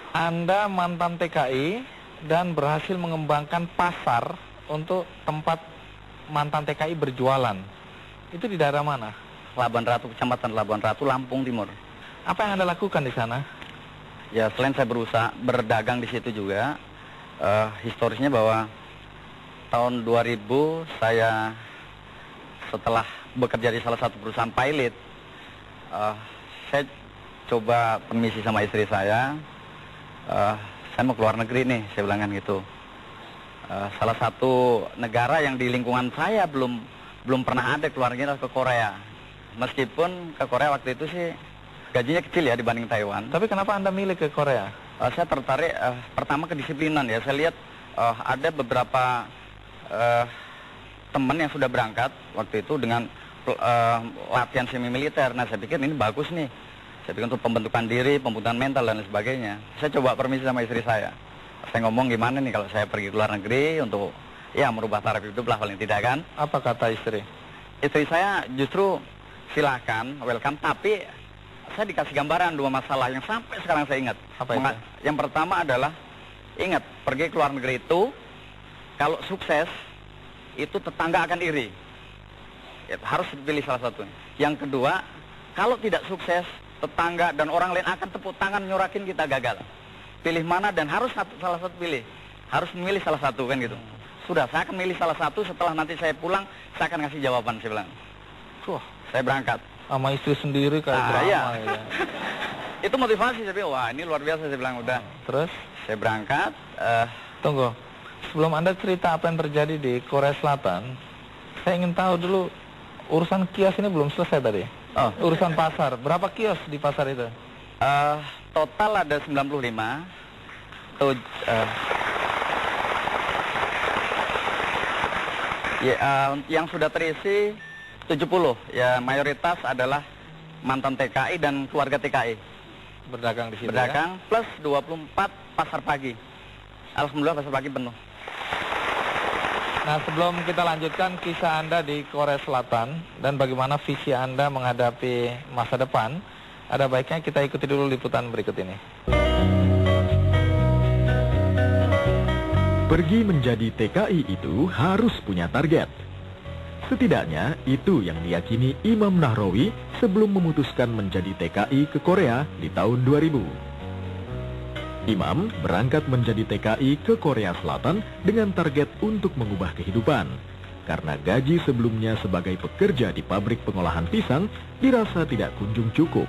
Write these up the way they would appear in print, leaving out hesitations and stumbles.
Anda mantan TKI dan berhasil mengembangkan pasar untuk tempat mantan TKI berjualan. Itu di daerah mana? Labuan Ratu, Kecamatan Labuan Ratu, Lampung Timur. Apa yang Anda lakukan di sana? Ya, selain saya berusaha berdagang di situ juga, historisnya bahwa tahun 2000 saya setelah bekerja di salah satu perusahaan pilot, saya coba permisi sama istri saya mau keluar negeri nih, saya bilang kan gitu. Salah satu negara yang di lingkungan saya belum pernah ada keluarnya ke Korea. Meskipun ke Korea waktu itu sih gajinya kecil ya dibanding Taiwan. Tapi kenapa Anda milih ke Korea? Saya tertarik pertama kedisiplinan ya. Saya lihat ada beberapa teman yang sudah berangkat waktu itu dengan latihan semi militer. Nah, saya pikir ini bagus nih. Saya pikir untuk pembentukan diri, pembentukan mental dan sebagainya. Saya coba permisi sama istri saya. Saya ngomong gimana nih kalau saya pergi ke luar negeri untuk ya merubah taraf hidup lah paling tidak kan. Apa kata istri? Istri saya justru silakan, welcome, tapi saya dikasih gambaran dua masalah yang sampai sekarang saya ingat. Apa itu? Yang pertama adalah, ingat, pergi ke luar negeri itu, kalau sukses, itu tetangga akan iri. Ya, harus pilih salah satu. Yang kedua, kalau tidak sukses, tetangga dan orang lain akan tepuk tangan nyorakin kita gagal. Pilih mana dan harus salah satu pilih. Harus memilih salah satu kan gitu. Sudah, saya akan milih salah satu, setelah nanti saya pulang, saya akan ngasih jawaban, saya bilang. Saya berangkat. Sama istri sendiri kayak drama iya. ya. Itu motivasi, saya bilang, wah ini luar biasa, saya bilang udah. Terus? Saya berangkat. Tunggu, sebelum Anda cerita apa yang terjadi di Korea Selatan, saya ingin tahu dulu, urusan kios ini belum selesai tadi. Urusan pasar, berapa kios di pasar itu? Total ada 95. Yang sudah terisi 70. Ya, mayoritas adalah mantan TKI dan keluarga TKI. Berdagang di situ Berdagang ya? Plus 24 pasar pagi. Alhamdulillah pasar pagi penuh. Nah, sebelum kita lanjutkan kisah Anda di Korea Selatan dan bagaimana visi Anda menghadapi masa depan, ada baiknya kita ikuti dulu liputan berikut ini. Pergi menjadi TKI itu harus punya target. Setidaknya itu yang diyakini Imam Nahrawi sebelum memutuskan menjadi TKI ke Korea di tahun 2000. Imam berangkat menjadi TKI ke Korea Selatan dengan target untuk mengubah kehidupan. Karena gaji sebelumnya sebagai pekerja di pabrik pengolahan pisang dirasa tidak kunjung cukup.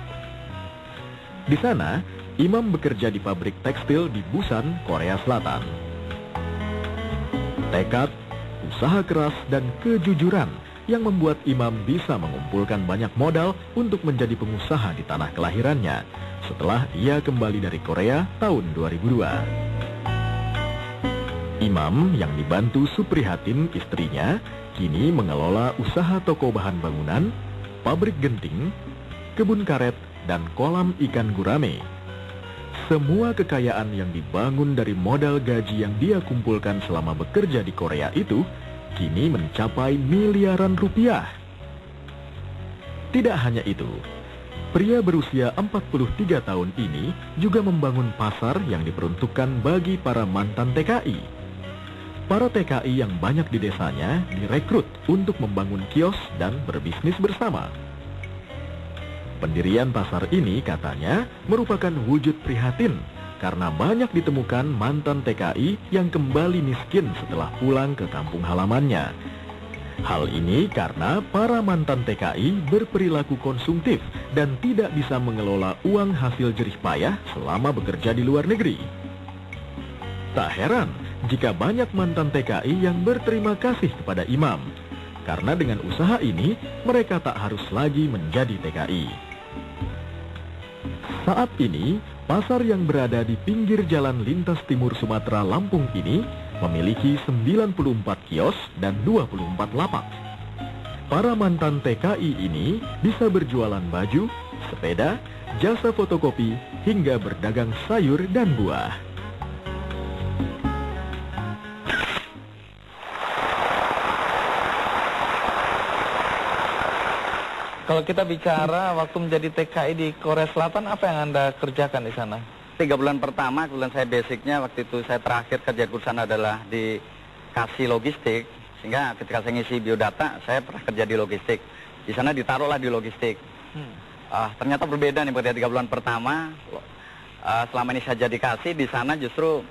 Di sana, Imam bekerja di pabrik tekstil di Busan, Korea Selatan. Tekad, usaha keras, dan kejujuran yang membuat Imam bisa mengumpulkan banyak modal untuk menjadi pengusaha di tanah kelahirannya setelah ia kembali dari Korea tahun 2002. Imam yang dibantu Suprihatin istrinya kini mengelola usaha toko bahan bangunan, pabrik genting, kebun karet, dan kolam ikan gurame. Semua kekayaan yang dibangun dari modal gaji yang dia kumpulkan selama bekerja di Korea itu kini mencapai miliaran rupiah. Tidak hanya itu, pria berusia 43 tahun ini juga membangun pasar yang diperuntukkan bagi para mantan TKI. Para TKI yang banyak di desanya direkrut untuk membangun kios dan berbisnis bersama. Pendirian pasar ini katanya merupakan wujud prihatin karena banyak ditemukan mantan TKI yang kembali miskin setelah pulang ke kampung halamannya. Hal ini karena para mantan TKI berperilaku konsumtif dan tidak bisa mengelola uang hasil jerih payah selama bekerja di luar negeri. Tak heran jika banyak mantan TKI yang berterima kasih kepada Imam, karena dengan usaha ini mereka tak harus lagi menjadi TKI. Saat ini, pasar yang berada di pinggir jalan lintas timur Sumatera Lampung ini memiliki 94 kios dan 24 lapak. Para mantan TKI ini bisa berjualan baju, sepeda, jasa fotokopi, hingga berdagang sayur dan buah. Kalau kita bicara waktu menjadi TKI di Korea Selatan, apa yang Anda kerjakan di sana? 3 bulan pertama, kebetulan saya basicnya waktu itu saya terakhir kerja di perusahaan adalah di kasih logistik, sehingga ketika saya ngisi biodata, saya pernah kerja di logistik. Di sana ditaruhlah di logistik. Ternyata berbeda nih pada 3 bulan pertama. Selama ini saya jadi kasih, di sana justru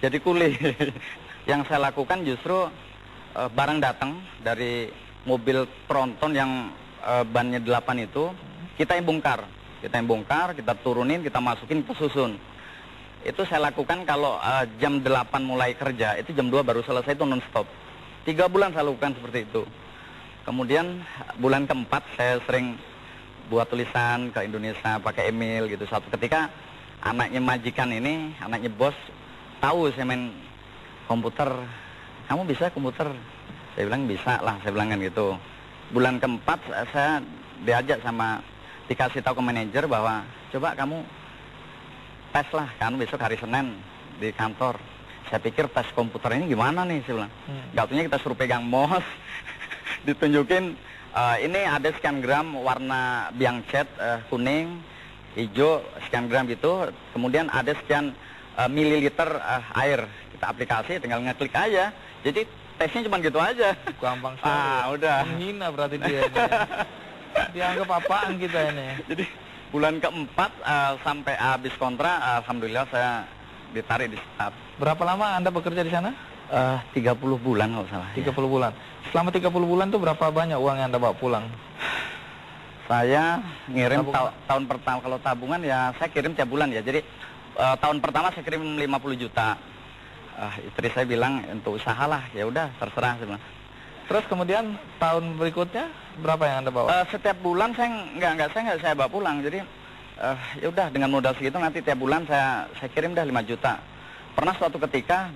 jadi kuli. Yang saya lakukan justru barang datang dari mobil tronton yang bannya 8 itu, kita yang bongkar. Kita yang bongkar, kita turunin, kita masukin, kita susun. Itu saya lakukan kalau jam 8 mulai kerja, itu jam 2 baru selesai, itu non-stop. 3 bulan saya lakukan seperti itu. Kemudian bulan keempat saya sering buat tulisan ke Indonesia pakai email gitu. Suatu ketika anaknya majikan ini, anaknya bos, tahu saya main komputer. Kamu bisa komputer? Saya bilang bisa lah, saya bilang kan gitu. Bulan keempat saya diajak sama, dikasih tahu ke manajer bahwa coba kamu tes lah, kan besok hari Senin di kantor. Saya pikir tes komputer ini gimana nih, saya bilang. Gatunya kita suruh pegang mouse, ditunjukin ini ada sekian gram warna biang cat kuning, hijau, sekian gram gitu. Kemudian ada sekian mililiter air. Kita aplikasi, tinggal ngeklik aja. Jadi tesnya cuma gitu aja. Gampang sekali. Udah. Menghina berarti dia ini. Dianggap apaan kita ini? Jadi bulan keempat sampai habis kontrak, alhamdulillah saya ditarik di staff. Berapa lama Anda bekerja di sana? 30 bulan kalau salah. 30 bulan. Selama 30 bulan tuh berapa banyak uang yang Anda bawa pulang? Saya ngirim Tabungan. tahun pertama, kalau tabungan ya saya kirim tiap bulan ya. Jadi tahun pertama saya kirim 50 juta. Istri saya bilang untuk usaha lah, ya udah terserah saya bilang. Terus kemudian tahun berikutnya berapa yang Anda bawa? Setiap bulan saya nggak bawa pulang. Jadi ya udah dengan modal segitu nanti tiap bulan saya kirim dah 5 juta. Pernah suatu ketika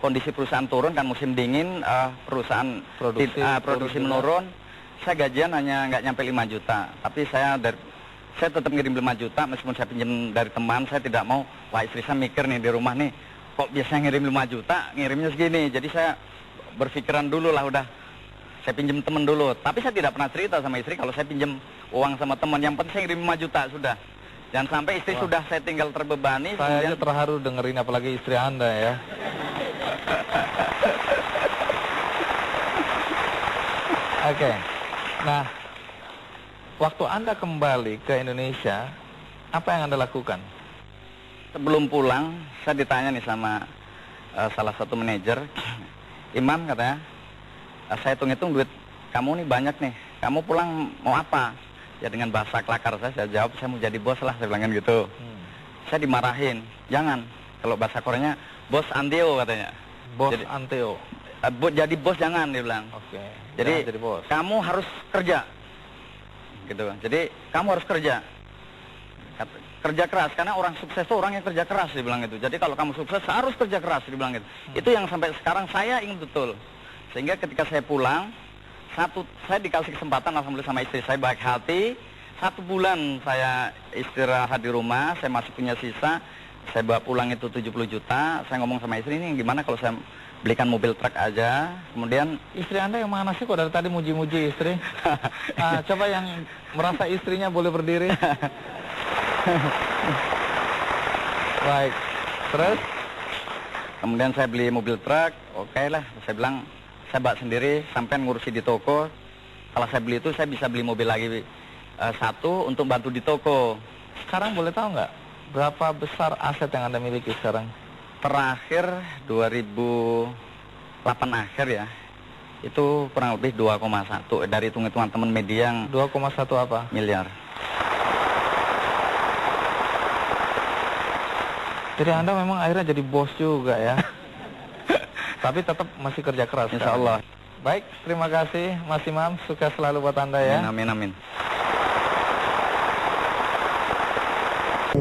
kondisi perusahaan turun kan musim dingin, perusahaan produksi menurun. Saya gajian hanya nggak nyampe 5 juta. Tapi saya tetap ngirim 5 juta meskipun saya pinjam dari teman. Saya tidak mau, wah istri saya mikir nih di rumah nih, kok biasanya ngirim 5 juta, ngirimnya segini. Jadi saya berpikiran dulu lah, udah saya pinjam teman dulu. Tapi saya tidak pernah cerita sama istri kalau saya pinjam uang sama teman. Yang penting saya ngirim 5 juta sudah. Jangan sampai istri sudah saya tinggal terbebani. Saya kemudian aja terharu dengerin, apalagi istri Anda ya. Oke. Nah, waktu Anda kembali ke Indonesia, apa yang Anda lakukan? Sebelum pulang, saya ditanya nih sama salah satu manajer, Imam katanya, saya hitung-hitung duit kamu nih banyak nih, kamu pulang mau apa? Ya dengan bahasa kelakar saya jawab, saya mau jadi bos lah, saya bilang gitu. Saya dimarahin, jangan, kalau bahasa Koreanya, bos Anteo katanya. Bos Jadi, Anteo. Jadi bos jangan, dia bilang. Oke. Jadi bos. kamu harus kerja, gitu. Jadi kamu harus kerja. Kerja keras, karena orang sukses itu orang yang kerja keras, dia bilang gitu. Jadi kalau kamu sukses harus kerja keras, dia bilang gitu. Itu yang sampai sekarang saya ingat betul. Sehingga ketika saya pulang, saya dikasih kesempatan alhamdulillah sama istri saya baik hati. 1 bulan saya istirahat di rumah, saya masih punya sisa. Saya bawa pulang itu 70 juta. Saya ngomong sama istri, ini gimana kalau saya belikan mobil truk aja. Kemudian Istri Anda yang mana sih kok dari tadi muji-muji istri? Coba yang merasa istrinya boleh berdiri. Baik. Terus? kemudian saya beli mobil truk, oke lah. Saya bilang, saya bawa sendiri, sampai ngurusi di toko. Kalau saya beli itu, saya bisa beli mobil lagi satu untuk bantu di toko. Sekarang boleh tahu nggak berapa besar aset yang Anda miliki sekarang? Terakhir 2008 akhir ya, itu kurang lebih 2,1 dari hitung-hitungan teman media yang 2,1 apa? miliar. Jadi Anda memang akhirnya jadi bos juga ya. Tapi tetap masih kerja keras. Insya Allah. Baik, terima kasih Mas Imam. Sukses selalu buat Anda ya. Amin, amin.